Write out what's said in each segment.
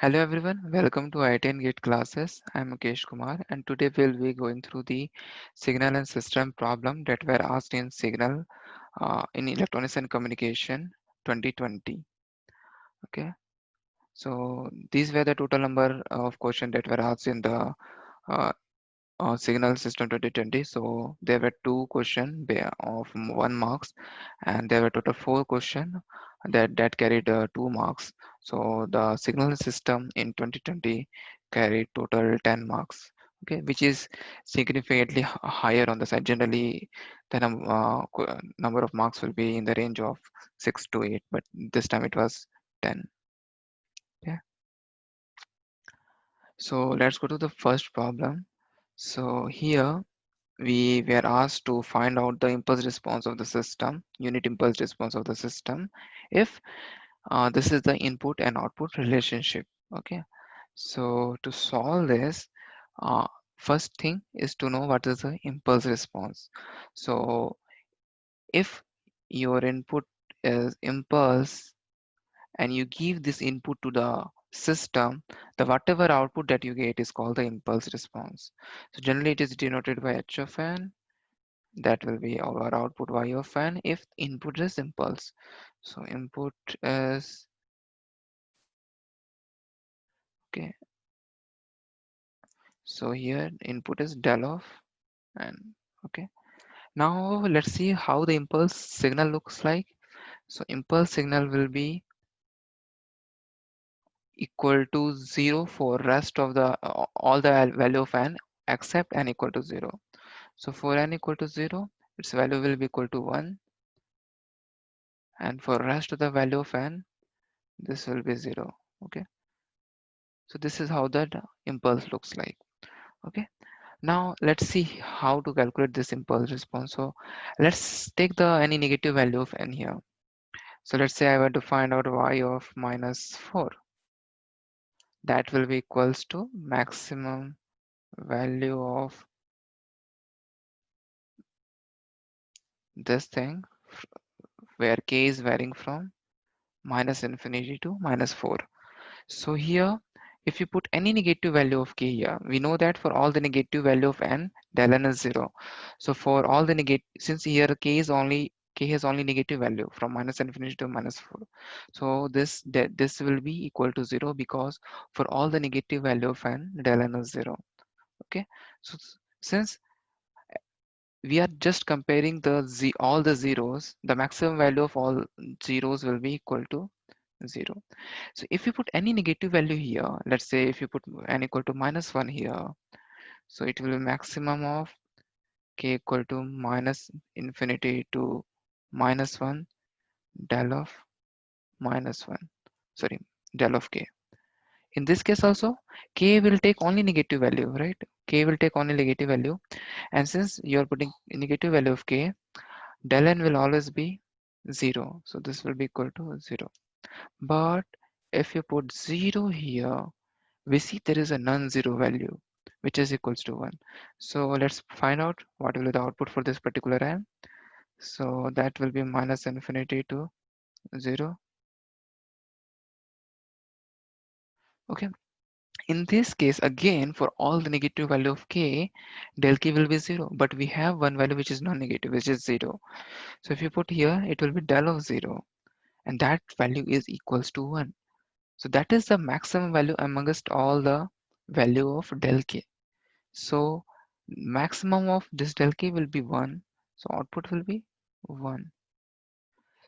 Hello everyone, welcome to iitiansgateclasses classes. I'm Mukesh Kumar and today we'll be going through the signal and system problem that were asked in signal in electronics and communication 2020. Okay, so these were the total number of questions that were asked in the uh, signal system 2020. So there were two questions of 1 marks, and there were total four questions that carried 2 marks. So the signal system in 2020 carried total 10 marks. Okay, which is significantly higher on the side. Generally, the number of marks will be in the range of 6 to 8, but this time it was 10. Yeah. So let's go to the first problem. So here we were asked to find out the impulse response of the system, unit impulse response of the system, if this is the input and output relationship. Okay, so to solve this, uh, first thing is to know what is the impulse response. So if your input is impulse and you give this input to the system, the whatever output that you get is called the impulse response. So generally it is denoted by h of n. That will be our output y of n if input is impulse. So input is, okay, so here input is del of n. Okay, now let's see how the impulse signal looks like. So impulse signal will be equal to 0 for rest of the all the value of n except n equal to 0. So for n equal to 0, its value will be equal to 1, and for rest of the value of n, this will be 0. Okay, so this is how that impulse looks like. Okay, now let's see how to calculate this impulse response. So let's take the any negative value of n here. So let's say I want to find out y of -4. That will be equals to maximum value of this thing, where k is varying from -infinity to -4. So here, if you put any negative value of k here, we know that for all the negative value of n, del n is 0. So for all the negative, since here k has only negative value from -infinity to -4. So this will be equal to 0 because for all the negative value of n, del n is 0. Okay. So since we are just comparing all the zeros, the maximum value of all zeros will be equal to 0. So if you put any negative value here, let's say if you put n equal to -1 here, so it will be maximum of k equal to -infinity to -1 del of -1, sorry, del of k. In this case also, k will take only negative value, right? K will take only negative value, and since you are putting negative value of k, del n will always be 0. So this will be equal to 0. But if you put 0 here, we see there is a non-zero value which is equals to 1. So let's find out what will be the output for this particular n. So that will be -infinity to 0. Okay. In this case, again, for all the negative value of k, del k will be 0. But we have one value which is non-negative, which is 0. So if you put here, it will be del of 0. And that value is equals to 1. So that is the maximum value amongst all the value of del k. So maximum of this del k will be 1. So output will be 1.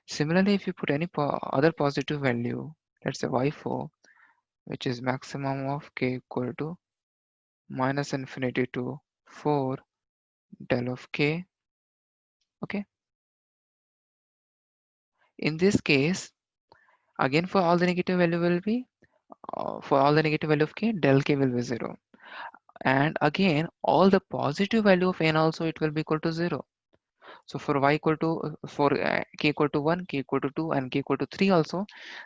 Similarly, if you put any other positive value, let's say y4, which is maximum of k equal to -infinity to 4 del of k. Okay. In this case, again for all the negative value will be for all the negative value of k, del k will be 0. And again, all the positive value of n also it will be equal to 0. So for y equal to for k equal to 1, k equal to 2, and k equal to 3 also,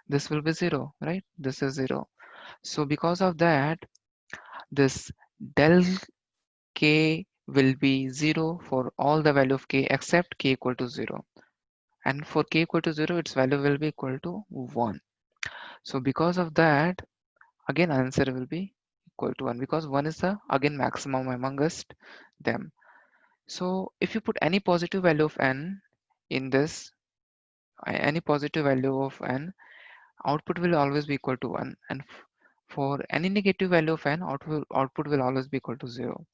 this will be 0, right? This is 0. So because of that, this del k will be 0 for all the value of k except k equal to 0. And for k equal to 0, its value will be equal to 1. So because of that, again answer will be equal to 1 because 1 is the again maximum amongst them. So if you put any positive value of n in this, any positive value of n, output will always be equal to 1, and for any negative value of n, output will always be equal to 0.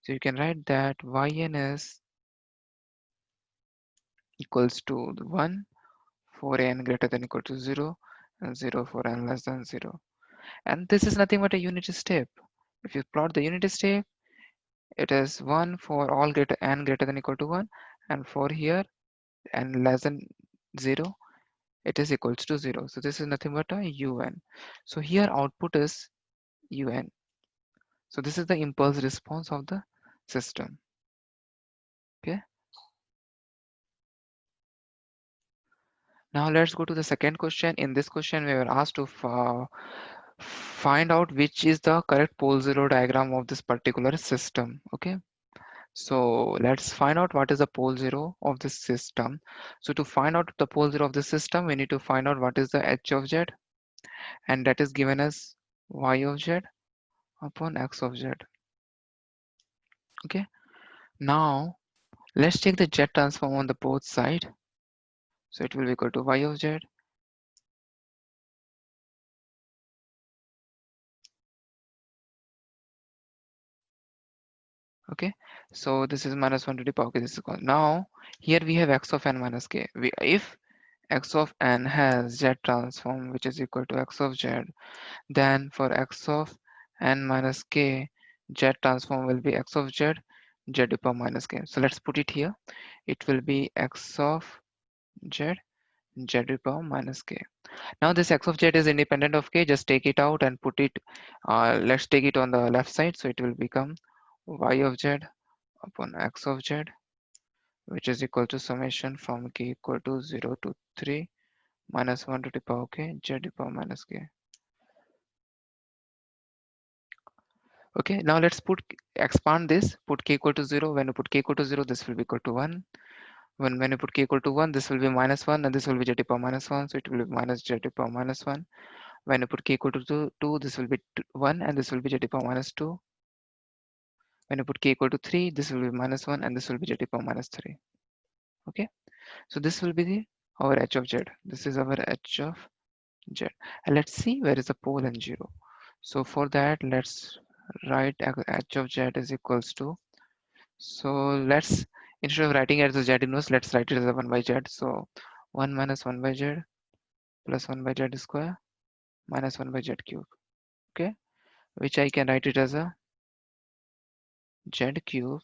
So you can write that yn is equals to 1 for n greater than equal to 0 and 0 for n less than 0. And this is nothing but a unit step. If you plot the unit step, it is 1 for all n greater than equal to 1, and for here n less than 0, it is equals to 0. So this is nothing but a un. So here output is un. So this is the impulse response of the system. Okay. Now let's go to the second question. In this question, we were asked to find out which is the correct pole zero diagram of this particular system. Okay. So let's find out what is the pole zero of this system. So to find out the pole zero of the system, we need to find out what is the h of z, and that is given as y of z upon x of z. Okay. Now let's take the z transform on the both side. So it will be equal to y of z okay. So this is minus 1 to the power k. This is equal. Now here we have x of n minus k. If x of n has z transform which is equal to x of z, then for x of n minus k, z transform will be x of z, z to the power minus k. So let's put it here. It will be x of z, z to the power minus k. Now this x of z is independent of k. Just take it out and put it. Let's take it on the left side. So it will become y of z upon x of z, which is equal to summation from k equal to 0 to 3 minus 1 to the power k, z to the power minus k. Okay, now let's expand this, put k equal to 0. When you put k equal to 0, this will be equal to 1. When you put k equal to 1, this will be minus 1, and this will be z to the power minus 1, so it will be minus z to the power minus 1. When you put k equal to 2, this will be 1, and this will be z to the power minus 2. When you put k equal to 3, this will be minus 1, and this will be z to the power minus 3. Okay, so this will be our h of z. This is our h of z. And let's see where is the pole and 0. So for that, let's write h of z is equals to, so let's, instead of writing it as a z inverse, let's write it as a 1 by z. So 1 minus 1 by z plus 1 by z square minus 1 by z cube. Okay, which I can write it as a z cube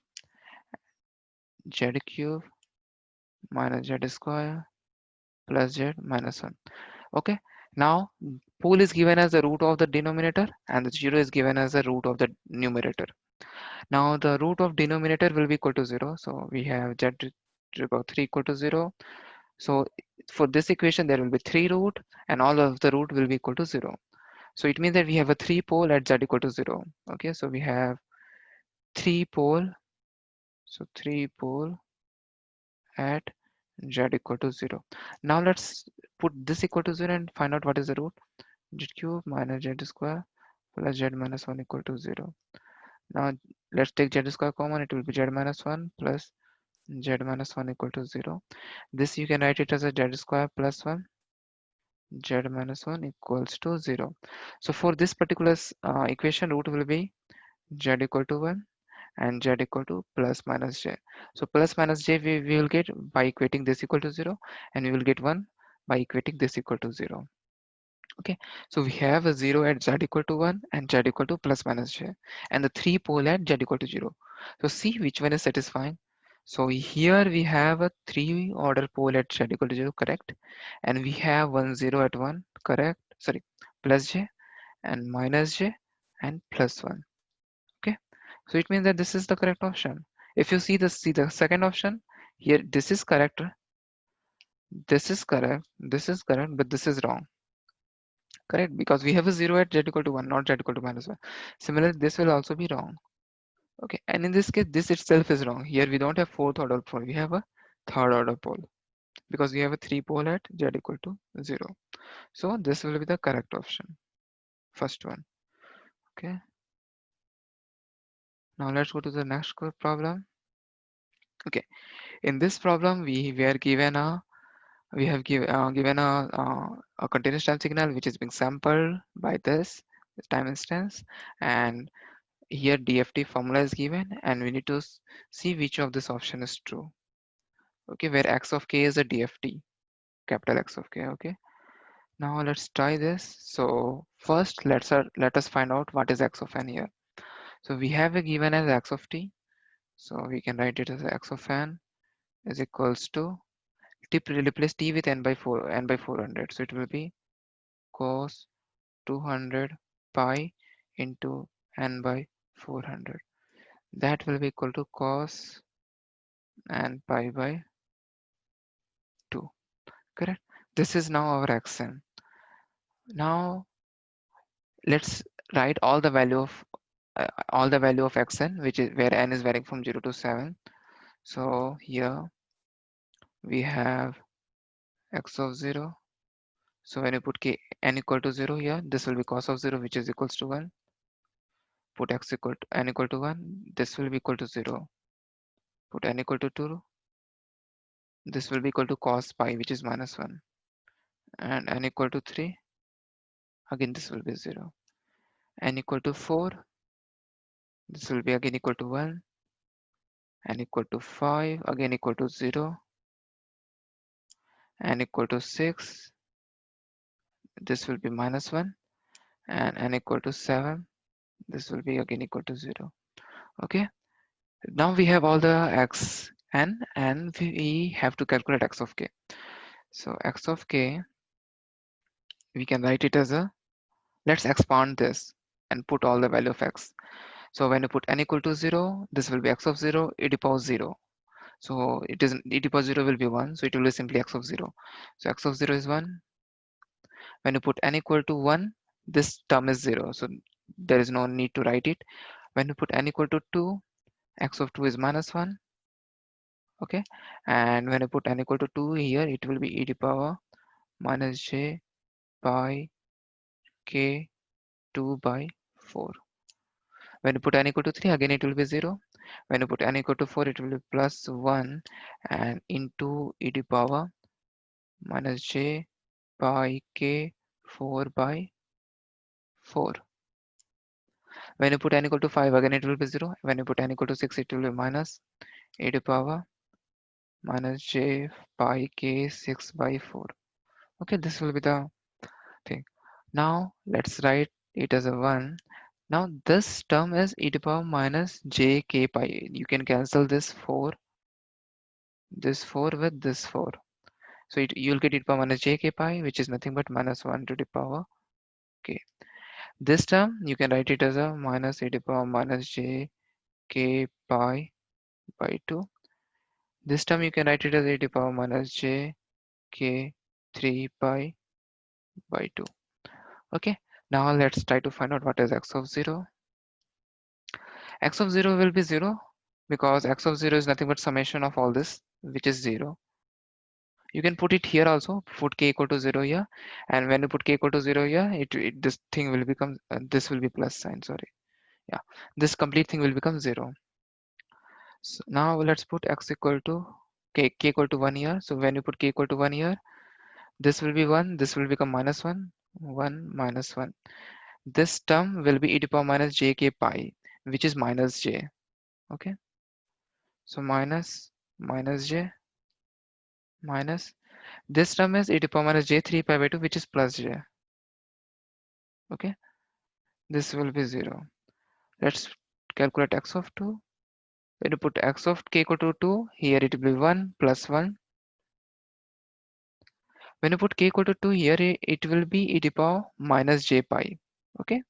minus z square plus z minus 1. Okay, now pole is given as the root of the denominator and the 0 is given as the root of the numerator. Now the root of denominator will be equal to 0. So we have z to the power 3 equal to 0. So for this equation, there will be 3 root and all of the root will be equal to 0. So it means that we have a 3 pole at z equal to 0. Okay, so we have 3 pole. So 3 pole at z equal to 0. Now let's put this equal to 0 and find out what is the root. Z cube minus z square plus z minus 1 equal to 0. Now let's take z square common. It will be z minus 1 plus z minus 1 equal to 0. This you can write it as a z square plus 1, z minus 1 equals to 0. So for this particular equation, root will be z equal to 1 and z equal to plus minus j. So plus minus j we will get by equating this equal to 0, and we will get 1 by equating this equal to 0. Okay, so we have a 0 at z equal to 1 and z equal to plus minus j, and the 3 pole at z equal to 0. So see which one is satisfying. So here we have a 3 order pole at z equal to 0, correct? And we have 1 0 at 1, correct? Sorry, plus j and minus j and plus 1. Okay, so it means that this is the correct option. If you see the second option here, this is correct, this is correct, but this is wrong. Correct, because we have a 0 at z equal to 1, not z equal to minus 1. Similarly, this will also be wrong. Okay, and in this case, this itself is wrong. Here we don't have fourth order pole, we have a third order pole because we have a 3 pole at z equal to 0. So this will be the correct option, first one. Okay, now let's go to the next problem. Okay, in this problem we are given a given a continuous time signal which is being sampled by this time instance, and here DFT formula is given, and we need to see which of this option is true. Okay, where x of k is a DFT, capital X of k. Okay, now let's try this. So first let us find out what is x of n here. So we have a given as x of t, so we can write it as x of n is equals to replace t with n by 400, so it will be cos 200 pi into n by 400. That will be equal to cos n pi by 2. Correct? This is now our xn. Now let's write all the value of xn, which is where n is varying from 0 to 7. So here we have x of 0. So when you put n equal to 0 here, this will be cos of 0, which is equals to 1. Put x equal to n equal to 1, this will be equal to 0. Put n equal to 2, this will be equal to cos pi, which is minus 1. And n equal to 3, again this will be 0. N equal to 4, this will be again equal to 1. N equal to 5, again equal to 0. N equal to 6, this will be minus 1. And n equal to 7, this will be again equal to 0. Okay, now we have all the x n, and we have to calculate x of k. So x of k, we can write it as a, let's expand this and put all the value of x. So when you put n equal to 0, this will be x of 0 e to the power 0. So it is e to the power 0 will be 1, so it will be simply x of 0. So x of 0 is 1. When you put n equal to 1, this term is 0, so there is no need to write it. When you put n equal to 2, x of 2 is minus 1. Okay, and when you put n equal to 2 here, it will be e to the power minus j pi k 2 by 4. When you put n equal to 3, again it will be 0. When you put n equal to 4, it will be plus 1 and into e to the power minus j pi k 4 by 4. When you put n equal to 5, again it will be 0. When you put n equal to 6, it will be minus e to the power minus j pi k 6 by 4. Okay, this will be the thing. Now let's write it as a 1. Now this term is e to the power minus j k pi. You can cancel this 4 with this 4. So you'll get e to the power minus j k pi, which is nothing but minus 1 to the power k. This term you can write it as a minus e to the power minus j k pi by 2. This term you can write it as e to the power minus j k 3 pi by 2. Okay, now let's try to find out what is x of 0. X of 0 will be 0 because x of 0 is nothing but summation of all this, which is 0. You can put it here also, put k equal to 0 here, and when you put k equal to 0 here, this thing will become this will be plus sign, sorry. Yeah, this complete thing will become 0. So now let's put x equal to k equal to 1 here. So when you put k equal to 1 here, this will be 1, this will become minus 1, 1 minus 1. This term will be e to the power minus j k pi, which is minus j. Okay, so minus j minus this term is e to the power minus j 3 pi by 2, which is plus j. Okay, this will be 0. Let's calculate x of 2. When you put x of k equal to 2, here it will be 1 plus 1. When you put k equal to 2 here, it will be e to the power minus j pi. Okay,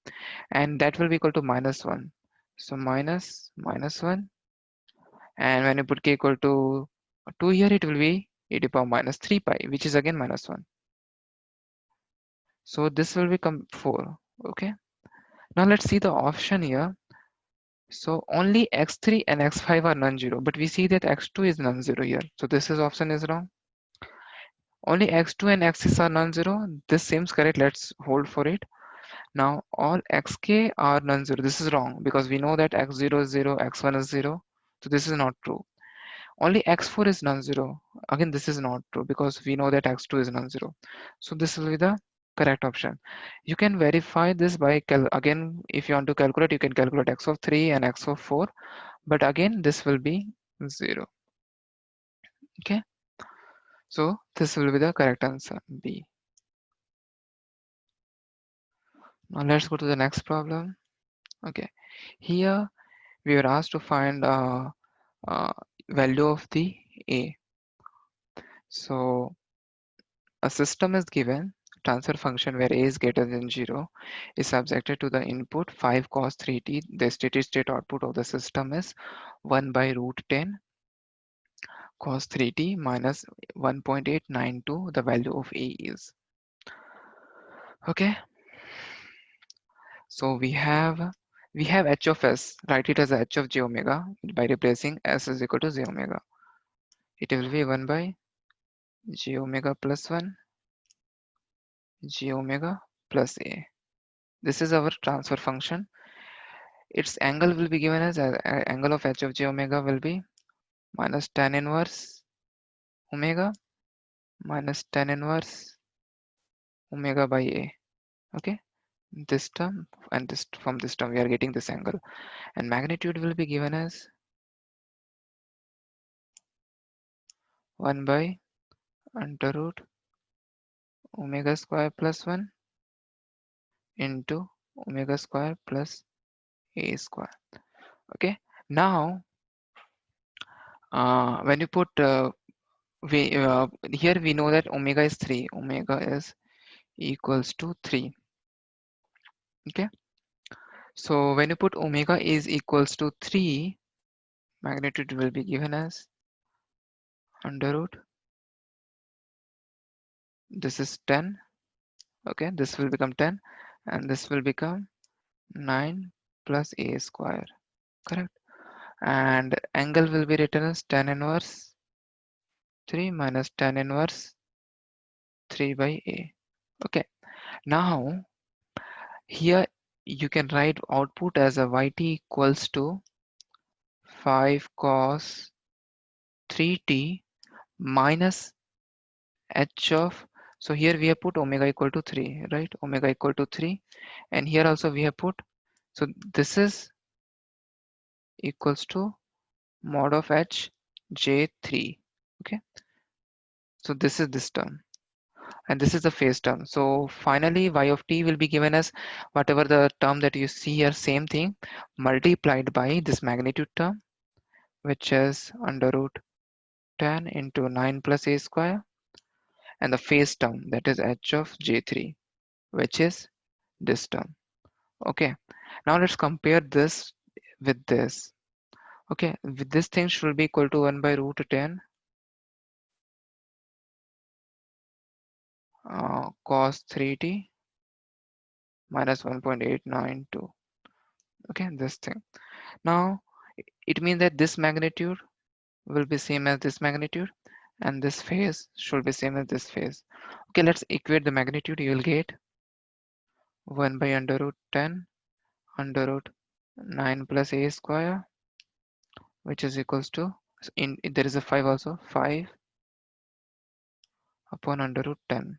and that will be equal to minus 1. So minus 1. And when you put k equal to 2 here, it will be e to the power minus 3 pi, which is again minus 1. So this will become 4. Okay, now let's see the option here. So only x3 and x5 are non-zero, but we see that x2 is non-zero here. So this is option is wrong. Only x2 and x6 are non-zero. This seems correct. Let's hold for it. Now all xk are non-zero. This is wrong because we know that x0 is 0, x1 is 0. So this is not true. Only x4 is non-zero. Again, this is not true because we know that x2 is non-zero. So this will be the correct option. You can verify this by again, if you want to calculate, you can calculate x of 3 and x of 4. But again, this will be 0. Okay. So this will be the correct answer, B. Now let's go to the next problem. Okay. Here we were asked to find uh, value of the A. So a system is given transfer function where A is greater than 0 is subjected to the input 5 cos 3t. The steady state output of the system is 1 by root 10 cos 3t minus 1.892. The value of A is. Okay. So we have h of s. Write it as h of j omega by replacing s is equal to j omega. It will be 1 by j omega plus 1 j omega plus A. This is our transfer function. Its angle will be given as angle of h of j omega will be minus tan inverse omega minus tan inverse omega by A. Okay, this term and this from this term we are getting this angle, and magnitude will be given as 1 by under root omega square plus 1 into omega square plus A square. Okay, now when you put we here we know that omega is 3. Omega is equals to 3. Okay, so when you put omega is equals to 3, magnitude will be given as under root, this is 10. Okay, this will become 10 and this will become 9 plus A square. Correct. And angle will be written as tan inverse 3 minus tan inverse 3 by A. Okay, now here you can write output as a yt equals to 5 cos 3t minus h of, so here we have put omega equal to 3, right? Omega equal to 3, and here also we have put, so this is equals to mod of h j3. Okay, so this is this term and this is the phase term. So finally y of t will be given as whatever the term that you see here, same thing multiplied by this magnitude term, which is under root 10 into 9 plus A square, and the phase term that is h of j3, which is this term. Okay, now let's compare this with this. Okay, with this thing should be equal to 1 by root 10 cos 3t minus 1.892. Okay, this thing. Now it means that this magnitude will be same as this magnitude and this phase should be same as this phase. Okay, let's equate the magnitude. You will get 1 by under root 10 under root 9 plus A square, which is equals to, in there is a 5 also, 5 upon under root 10.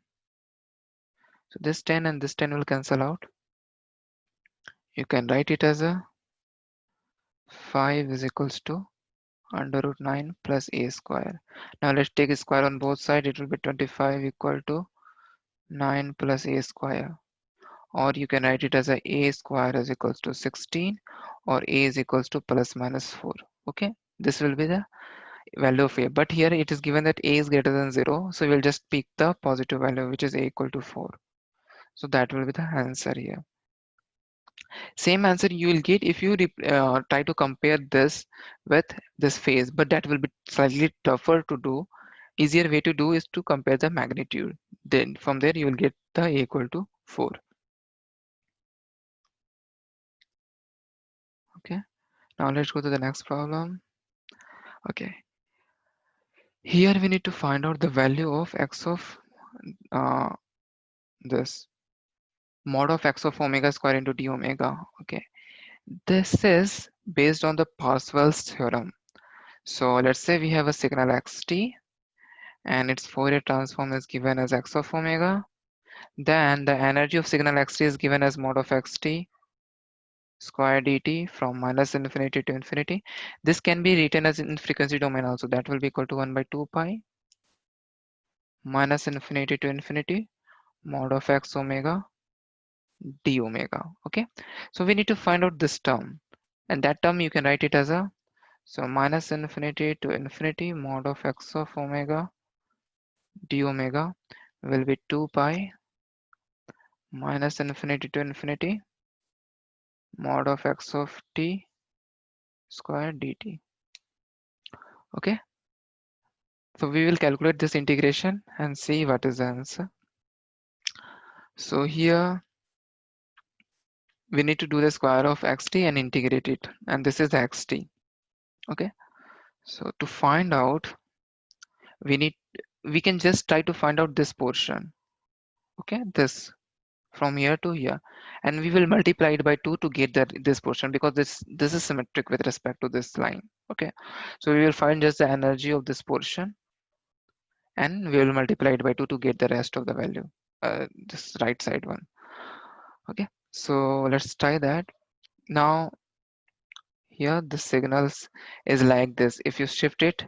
So this 10 and this 10 will cancel out. You can write it as a 5 is equals to under root 9 plus A square. Now let's take a square on both sides. It will be 25 equal to 9 plus A square. Or you can write it as a square is equals to 16, or A is equals to plus minus 4. Okay, this will be the value of A. But here it is given that A is greater than 0. So we'll just pick the positive value, which is A equal to 4. So that will be the answer here. Same answer you will get if you try to compare this with this phase, but that will be slightly tougher to do. Easier way to do is to compare the magnitude. Then from there you will get the A equal to 4. Okay, now let's go to the next problem. Okay, here we need to find out the value of x of uh, this. mod of x of omega square into d omega. Okay, this is based on the Parseval's theorem. So let's say we have a signal xt and its Fourier transform is given as x of omega. Then the energy of signal xt is given as mod of xt square dt from minus infinity to infinity. This can be written as in frequency domain also. That will be equal to 1 by 2 pi minus infinity to infinity mod of x omega d omega. Okay, so we need to find out this term, and that term you can write it as a, so minus infinity to infinity mod of x of omega d omega will be 2 pi minus infinity to infinity mod of x of t square dt. Okay, so we will calculate this integration and see what is the answer. So here we need to do the square of xt and integrate it, and this is the xt. Okay, so to find out, we need, we can just try to find out this portion. Okay, this from here to here, and we will multiply it by 2 to get that this portion, because this is symmetric with respect to this line. Okay, so we will find just the energy of this portion and we will multiply it by 2 to get the rest of the value, this right side one. Okay, so let's try that. Now here the signals is like this. If you shift it,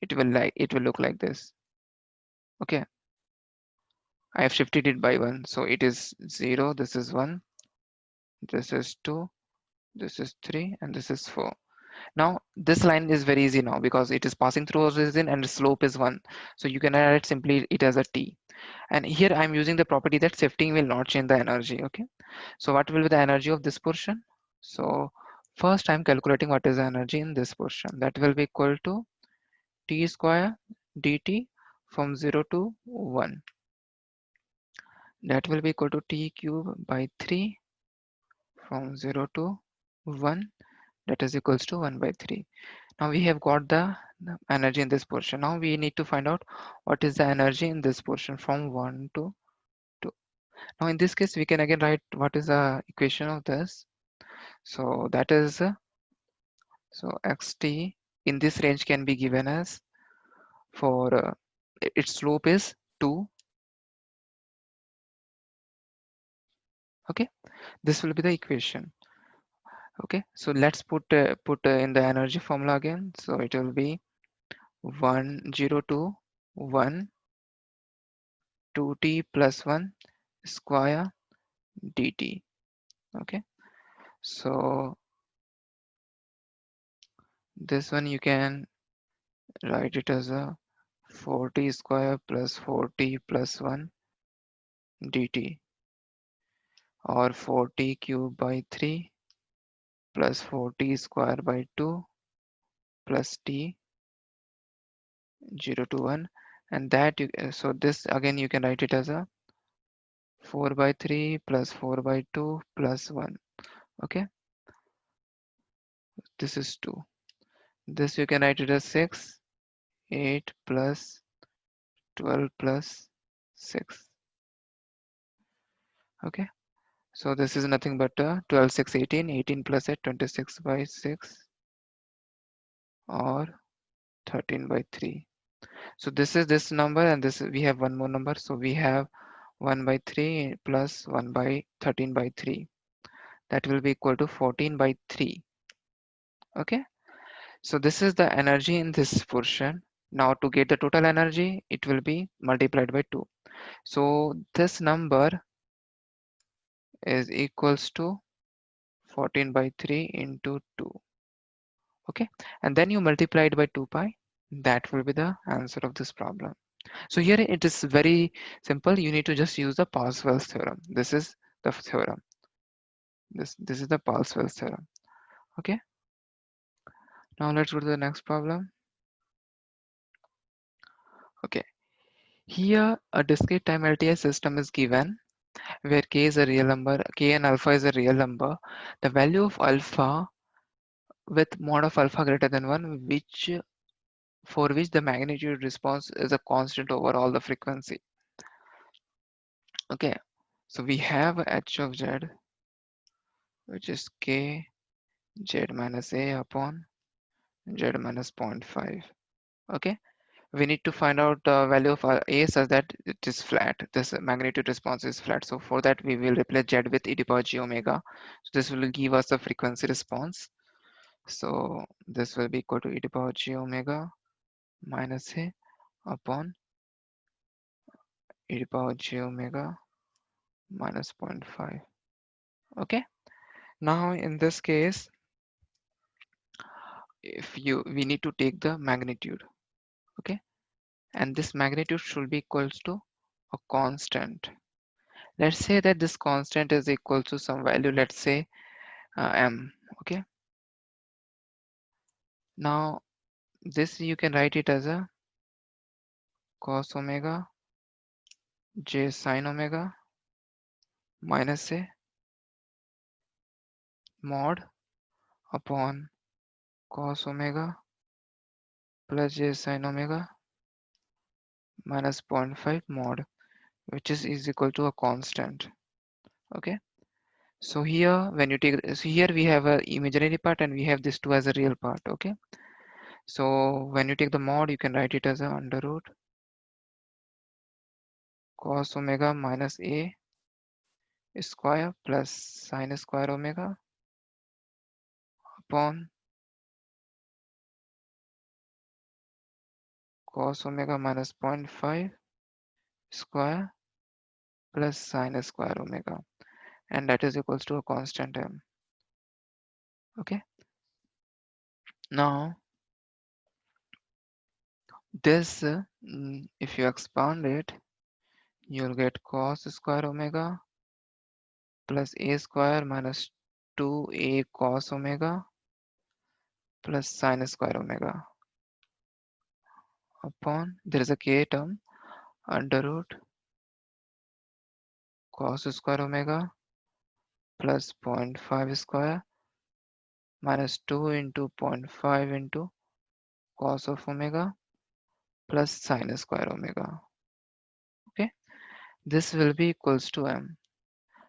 it will look like this. Okay, I have shifted it by 1, so it is 0, this is 1, this is 2, this is 3, and this is 4. Now this line is very easy now because it is passing through origin and the slope is 1. So you can write it simply it as a t. And here I'm using the property that shifting will not change the energy. Okay. So what will be the energy of this portion? So first I'm calculating what is the energy in this portion. That will be equal to t square dt from 0 to 1. That will be equal to t cube by 3 from 0 to 1. That is equals to 1 by 3. Now we have got the energy in this portion. Now we need to find out what is the energy in this portion from 1 to 2. Now in this case, we can again write what is the equation of this. So that is, so xt in this range can be given as, for its slope is 2. Okay, this will be the equation. Okay, so let's put in the energy formula again. So it will be 102 1 2t plus 1 square dt. Okay, so this one you can write it as a 4t square plus 4t plus 1 dt, or 4t cube by 3 plus 4t square by 2 plus t 0 to 1, and that you, so this again you can write it as a 4 by 3 plus 4 by 2 plus 1. Okay, this is 2. This you can write it as 6 8 plus 12 plus 6. Okay, so this is nothing but 12 6 18, 18 plus 8 26 by 6, or 13 by 3. So this is this number, and this we have one more number, so we have 1 by 3 plus 1 by 13 by 3. That will be equal to 14 by 3. Okay, so this is the energy in this portion. Now to get the total energy, it will be multiplied by 2. So this number is equals to 14 by 3 into 2. Okay, and then you multiply it by 2 pi. That will be the answer of this problem. So here it is very simple. You need to just use the Parseval's theorem. This is the theorem. This is the Parseval's theorem. Okay, now let's go to the next problem. Okay, here a discrete time LTI system is given where k is a real number, k and alpha is a real number. The value of alpha with mod of alpha greater than 1, which for which the magnitude response is a constant over all the frequency. Okay, So we have h of z, which is k z minus a upon z minus 0.5. Okay, we need to find out the value of a such that it is flat. This magnitude response is flat. So for that, we will replace z with e to the power j omega. So this will give us a frequency response. So this will be equal to e to the power j omega minus a upon e to the power j omega minus 0.5. Okay. Now in this case, if you we need to take the magnitude. Okay, and this magnitude should be equals to a constant. Let's say that this constant is equal to some value, let's say m. Okay, now this you can write it as a cos omega j sin omega minus a mod upon cos omega plus j sin omega minus 0.5 mod, which is equal to a constant. Okay, so here when you take, so here we have a imaginary part and we have this two as a real part. Okay, so when you take the mod, you can write it as a under root cos omega minus a square plus sin square omega upon cos omega minus 0.5 square plus sin square omega, and that is equals to a constant m. Okay, now this if you expand it, you'll get cos square omega plus a square minus 2a cos omega plus sin square omega upon, there is a k term, under root cos square omega plus 0.5 square minus 2 into 0.5 into cos of omega plus sin square omega. Okay, this will be equals to m.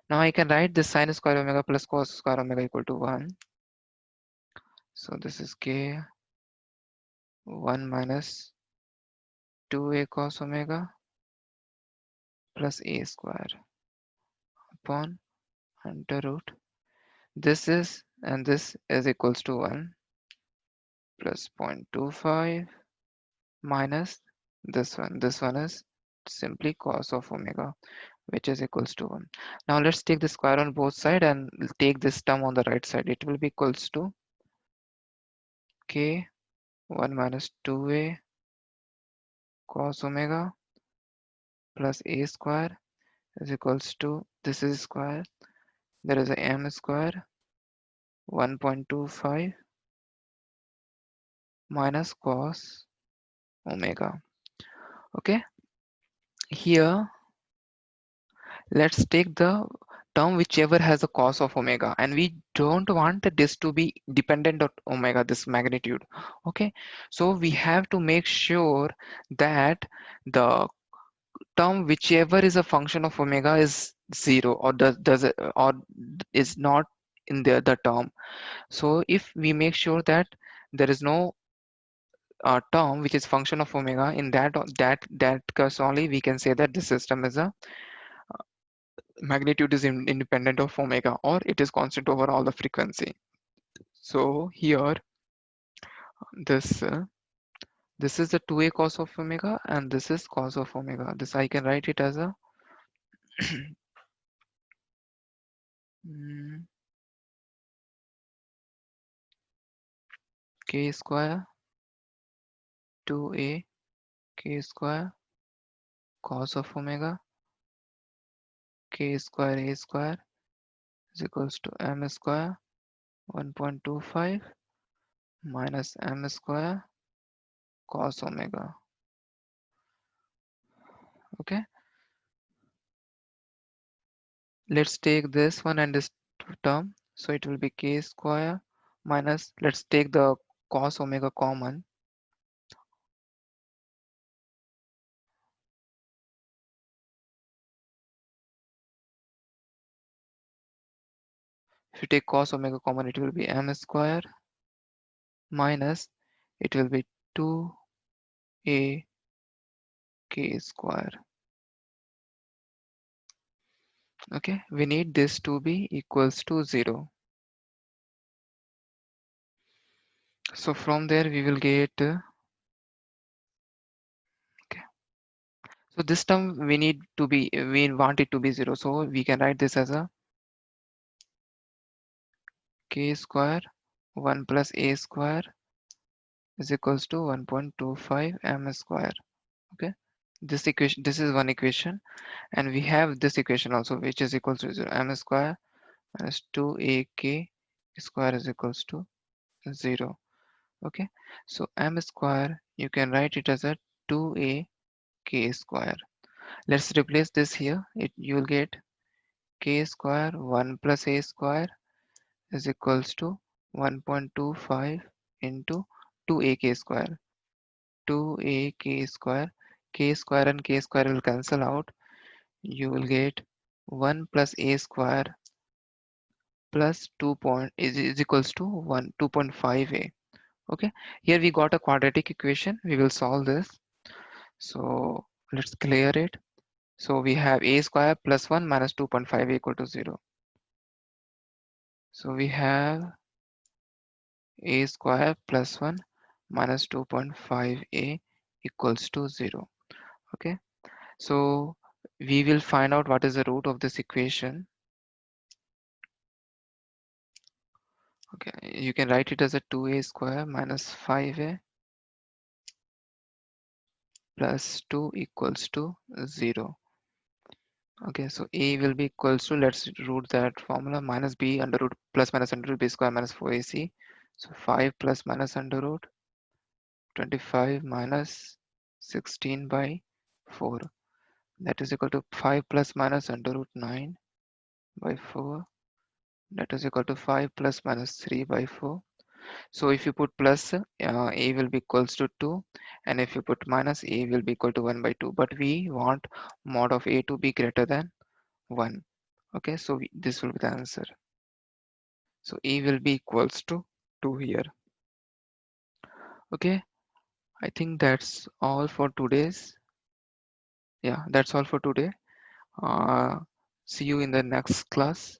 Now I can write this sin square omega plus cos square omega equal to 1. So this is k 1 minus 2a cos omega plus a square upon under root. This is, and this is equals to 1 plus 0.25 minus this one. This one is simply cos of omega, which is equals to 1. Now let's take the square on both sides and take this term on the right side. It will be equals to k 1 minus 2a cos omega plus a square is equals to, this is square, there is a m square 1.25 minus cos omega. Okay, here let's take the term whichever has a cos of omega, and we don't want this to be dependent on omega, this magnitude. Okay, so we have to make sure that the term whichever is a function of omega is zero, or does it, or is not in the term. So if we make sure that there is no term which is function of omega in that case only, we can say that the system is a magnitude is independent of omega, or it is constant over all the frequency. So here this this is the 2a cos of omega and this is cos of omega. This I can write it as a mm, k square 2a k square cos of omega k square a square is equals to m square 1.25 minus m square cos omega. Okay, let's take this one and this term, so it will be k square minus, let's take the cos omega common, If you take cos omega common, it will be m square minus, it will be 2ak square. Okay, we need this to be equals to 0. So from there we will get okay. So this term we need to be, we want it to be 0. So we can write this as a k square 1 plus a square is equals to 1.25 m square. Okay, this equation, this is one equation, and we have this equation also, which is equals to 0. M square minus 2ak square is equals to 0. Okay, so m square you can write it as a 2ak square. Let's replace this here. You will get k square 1 plus a square is equals to 1.25 into 2ak square. 2ak square, k square and k square will cancel out. You will get 1 plus a square plus 2 point is equals to 1 2.5a. Okay, here we got a quadratic equation. We will solve this. So let's clear it. So we have a square plus 1 minus 2.5 equal to 0. So we have a square plus 1 minus 2.5a equals to 0. Okay, so we will find out what is the root of this equation. Okay, you can write it as a 2a square minus 5a plus 2 equals to 0. Okay, so a will be equals to, let's root that formula, minus b under root plus minus under root b square minus 4ac. So 5 plus minus under root 25 minus 16 by 4. That is equal to 5 plus minus under root 9 by 4. That is equal to 5 plus minus 3 by 4. So if you put plus, a will be equals to 2, and if you put minus, a will be equal to 1 by 2. But we want mod of a to be greater than 1. Okay, so this will be the answer. So a will be equals to 2 here. Okay, I think that's all for today's. Yeah, that's all for today. Uh, See you in the next class.